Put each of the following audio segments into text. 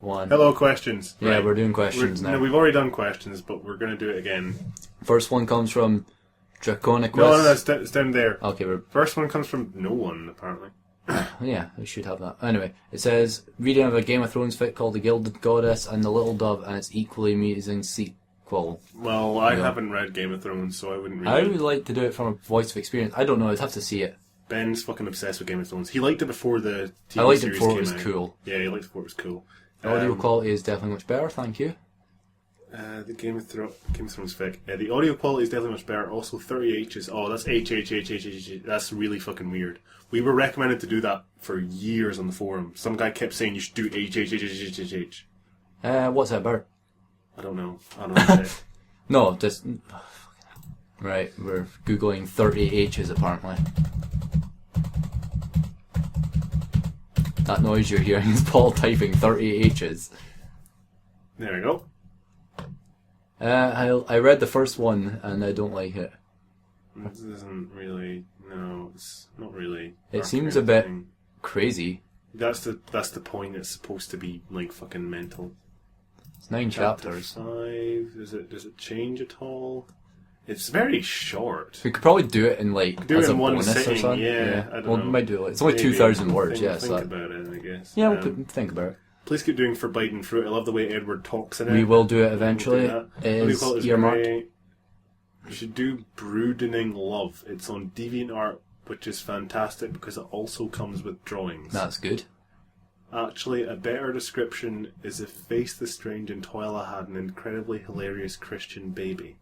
1. Hello, questions. Yeah, right. we're doing questions now. No, we've already done questions, but we're going to do it again. First one comes from Draconicus. No, it's down there. Okay, First one comes from no one, apparently. yeah, we should have that. Anyway, it says, reading of a Game of Thrones fic called The Gilded Goddess and the Little Dove and its equally amusing sequel. Well, I haven't read Game of Thrones, so I wouldn't really... I would like to do it from a voice of experience. I don't know, I'd have to see it. Ben's fucking obsessed with Game of Thrones. He liked it before the TV I liked series it before it came was out. cool. Yeah, he liked it before it was cool. The audio quality is definitely much better, thank you. The Game of Thrones fic. The audio quality is definitely much better. Also, 30 H's. Oh, that's H. That's really fucking weird. We were recommended to do that for years on the forum. Some guy kept saying you should do H. What's that about? I don't know. Say. No, just... Right, we're googling 30 H's apparently. That noise you're hearing is Paul typing 30 H's. There we go. I read the first one and I don't like it. This isn't really... No, it's not really... It seems a bit crazy. That's the point. It's supposed to be like fucking mental. It's 9 chapters. 5. Does it change at all? It's very short. We could probably do it in like Do as it in a one bonus sitting, or something. yeah. I don't Well, know. we might do it. It's only Maybe. 2,000 words, yeah. Think about it, I guess. Yeah, we'll think about it. Please keep doing Forbidden Fruit. I love the way Edward talks in it. We will do it eventually. We'll do that. It What do you is call it? earmarked. You should do Brooding Love. It's on DeviantArt, which is fantastic because it also comes with drawings. That's good. Actually, a better description is if Face the Strange and Twyla had an incredibly hilarious Christian baby.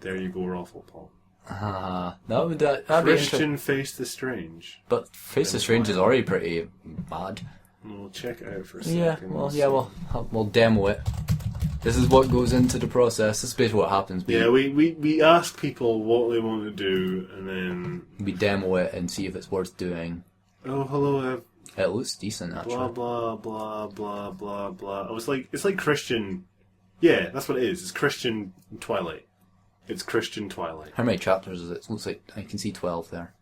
There you go, Raffle Paul. That would that'd be Christian Face the Strange. But Face the Strange is already pretty bad. We'll check it out for a second. Yeah, we'll demo it. This is what goes into the process. This is basically what happens. Yeah, we ask people what they want to do, and then we demo it and see if it's worth doing. Oh, hello. It looks decent, actually. Blah blah blah blah blah blah. It's like Christian. Yeah, that's what it is. It's Christian Twilight. It's Christian Twilight. How many chapters is it? It looks like I can see 12 there.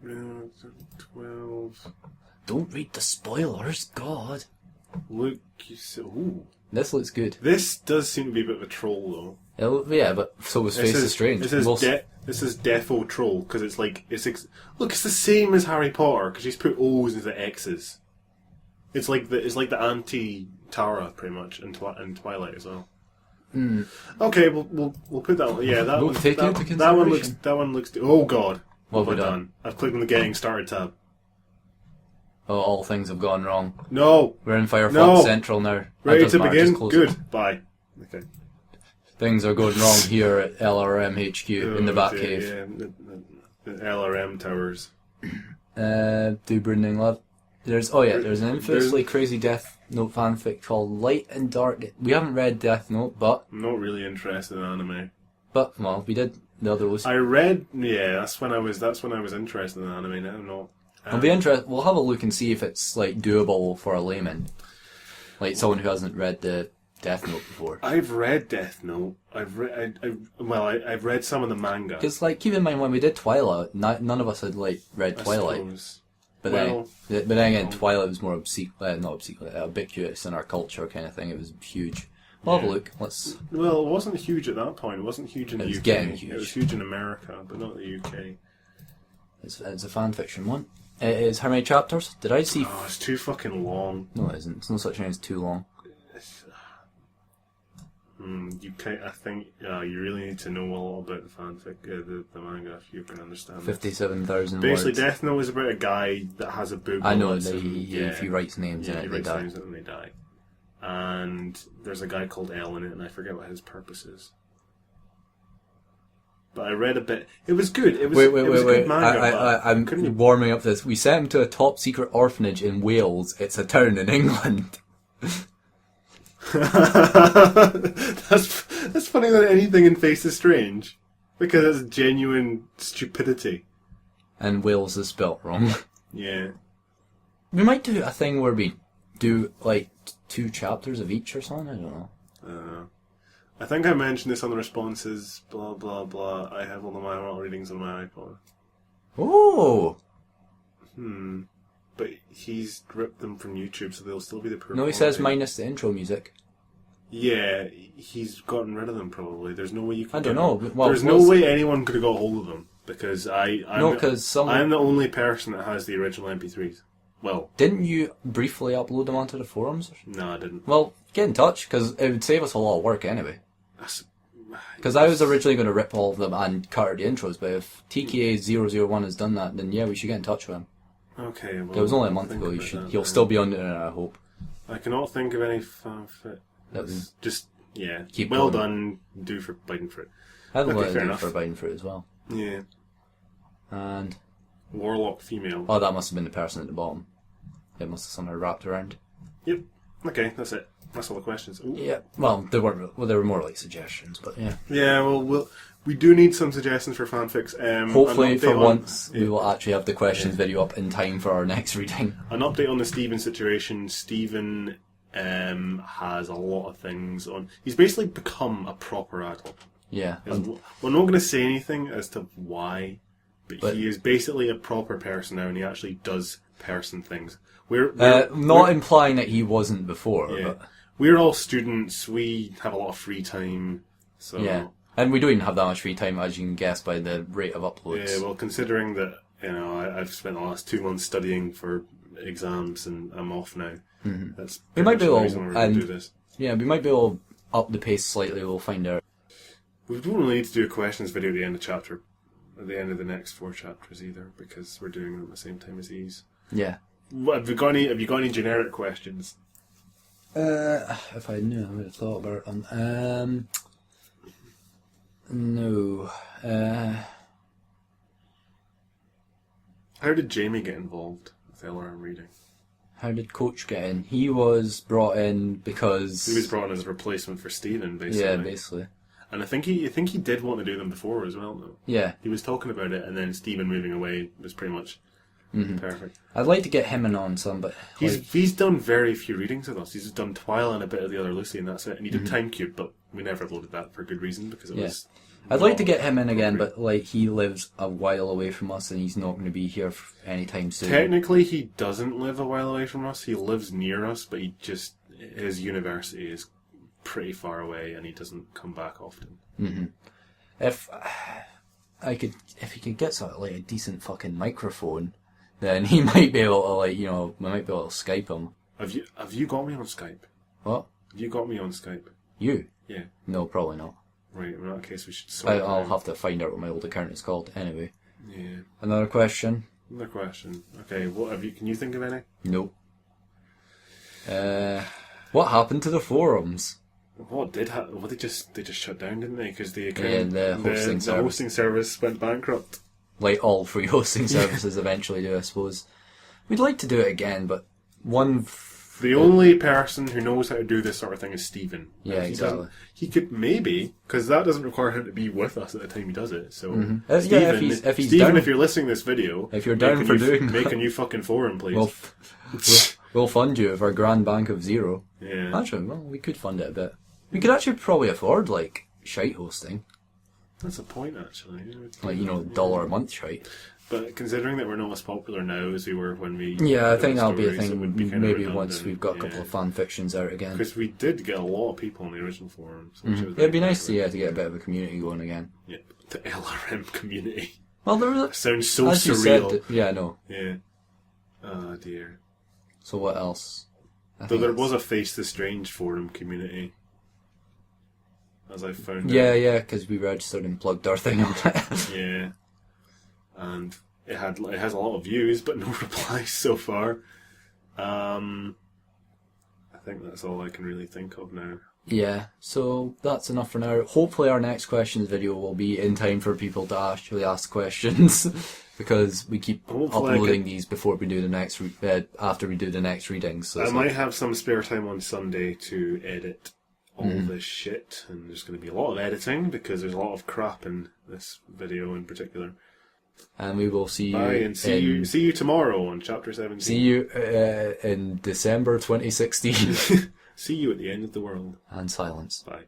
12. Don't read the spoilers, God. Look, you so. Ooh. This looks good. This does seem to be a bit of a troll, though. Yeah, but so was Face the Strange. This is Defo Troll because it's like look, it's the same as Harry Potter because she's put O's instead of X's. It's like the anti Tara pretty much in Twilight as well. Mm. Okay, we'll put that one. Yeah, that one looks. Oh God, what have we done? I've clicked on the Getting Started tab. Oh, all things have gone wrong. No, we're in Firefox Central now. Ready to begin? Good. Bye. Okay. Things are going wrong here at LRM HQ in the Batcave. Yeah, the LRM towers. Do Brooding Love. There's an infamously crazy Death Note fanfic called Light and Dark. We haven't read Death Note, but I'm not really interested in anime. But well, we did the other was. I read. Yeah, that's when I was interested in anime. Now I'm not. I'll be interested. We'll have a look and see if it's like doable for a layman, like someone who hasn't read the Death Note before. I've read Death Note. I've read some of the manga. Because like, keep in mind when we did Twilight, none of us had like read Twilight. But then again, Twilight was more ubiquitous in our culture kind of thing. It was huge. We'll have a look. Well, it wasn't huge at that point. It wasn't huge in the UK. It was getting huge. It was huge in America, but not the UK. It's a fan fiction one. It is how many chapters? Did I see? Oh, it's too fucking long. No, it isn't. It's no such thing as too long. I think you really need to know a lot about the fanfic, the manga, if you can understand. 57,000 words. Basically, Death Note is about a guy that has a book. I know that if he writes names in it, they die. They die. And there's a guy called L in it, and I forget what his purpose is. But I read a bit. It was good. It was good manga. I'm warming up this. We sent him to a top secret orphanage in Wales. It's a town in England. That's funnier than anything in Face is Strange, because it's genuine stupidity. And Wales is spelt wrong. Yeah. We might do a thing where we do like 2 chapters of each or something. I don't know. I think I mentioned this on the responses. Blah blah blah. I have all the my readings on my iPod. Oh. But he's ripped them from YouTube, so they'll still be the poor No, he quality. says minus the intro music. Yeah, he's gotten rid of them probably. There's no way you can. I don't know. Well, there's no way anyone could have got hold of them because I'm the only person that has the original MP3s. Well, didn't you briefly upload them onto the forums? No, I didn't. Well, get in touch because it would save us a lot of work anyway. Because I was originally going to rip all of them and cut out the intros, but if TKA001 has done that, then yeah, we should get in touch with him. Okay, well, it was only a month ago. He'll still be on the internet, I hope. I cannot think of any fanfic. That was just keep well going. Done. Do for biting fruit. I'd like to do for biting fruit as well. Yeah. And Warlock female. Oh, that must have been the person at the bottom. It must have somehow wrapped around. Yep. Okay, that's it. That's all the questions. Ooh. Yeah. Well, they were more like suggestions, but yeah. Yeah. Well, we do need some suggestions for fanfics. Hopefully, for once, we will actually have the questions video up in time for our next reading. An update on the Stephen situation. Stephen has a lot of things on. He's basically become a proper adult. Yeah. We're not going to say anything as to why, but he is basically a proper person now, and he actually does person things. We're not implying that he wasn't before. Yeah. But we're all students. We have a lot of free time. So yeah, and we don't even have that much free time, as you can guess by the rate of uploads. Yeah, well, considering that I've spent the last 2 months studying for exams and I'm off now. Mm-hmm. That's we might be able to do this. Yeah, we might be able to up the pace slightly. We'll find out. We don't really need to do a questions video at the end of chapter, at the end of the next 4 chapters either, because we're doing them at the same time as these. Yeah. Have you got any generic questions? If I knew, I would have thought about them. No. How did Jamie get involved with LRMReading? How did Coach get in? He was brought in because he was brought in as a replacement for Stephen, basically. Yeah, basically. And I think he did want to do them before as well, though. Yeah. He was talking about it, and then Stephen moving away was pretty much perfect. I'd like to get him in on some, but he's done very few readings with us. He's done Twilight and a bit of the other Lucy, and that's it. And he did Time Cube, but we never uploaded that for good reason because it was. I'd like to get him in again, but he lives a while away from us, and he's not going to be here anytime soon. Technically, he doesn't live a while away from us. He lives near us, but his university is pretty far away, and he doesn't come back often. Mm-hmm. If he could get sort of like a decent fucking microphone, then he might be able to we might be able to Skype him. Have you got me on Skype? What? Have you got me on Skype? You? Yeah. No, probably not. Right, in that case we should sort it I'll out. have to find out what my old account is called anyway. Yeah. Another question? Another question. Okay, can you think of any? Nope. What happened to the forums? What did happen? Well, they just shut down, didn't they? Because the hosting service went bankrupt. Like all free hosting services eventually do, I suppose. We'd like to do it again, but the only person who knows how to do this sort of thing is Stephen. Yeah, exactly. He could maybe, because that doesn't require him to be with us at the time he does it. So, Stephen, if you're listening to this video, if you're down for doing that, make a new fucking forum, please. We'll fund you with our grand bank of zero. Yeah. Actually, well, we could fund it a bit. We could actually probably afford shite hosting. That's a point, actually. $1 a month shite. But considering that we're not as popular now as we were when we... Yeah, I think that'll be a thing maybe once we've got a couple of fan fictions out again. Because we did get a lot of people on the original forums. It'd be nice to get a bit of a community going again. Yeah, the LRM community. Well, there was... Sounds so surreal. Yeah, I know. Yeah. Oh, dear. So what else? Though there was a Face the Strange forum community. As I found out. Yeah, because we registered and plugged our thing on it. Yeah. And it has a lot of views, but no replies so far. I think that's all I can really think of now. Yeah, so that's enough for now. Hopefully our next questions video will be in time for people to actually ask questions, because we keep uploading these before we do the next after we do the next readings. So I might have some spare time on Sunday to edit all this shit, and there's going to be a lot of editing because there's a lot of crap in this video in particular. And we will see you. Bye, and see you tomorrow on chapter 17. See you in December 2016. See you at the end of the world. And silence. Bye.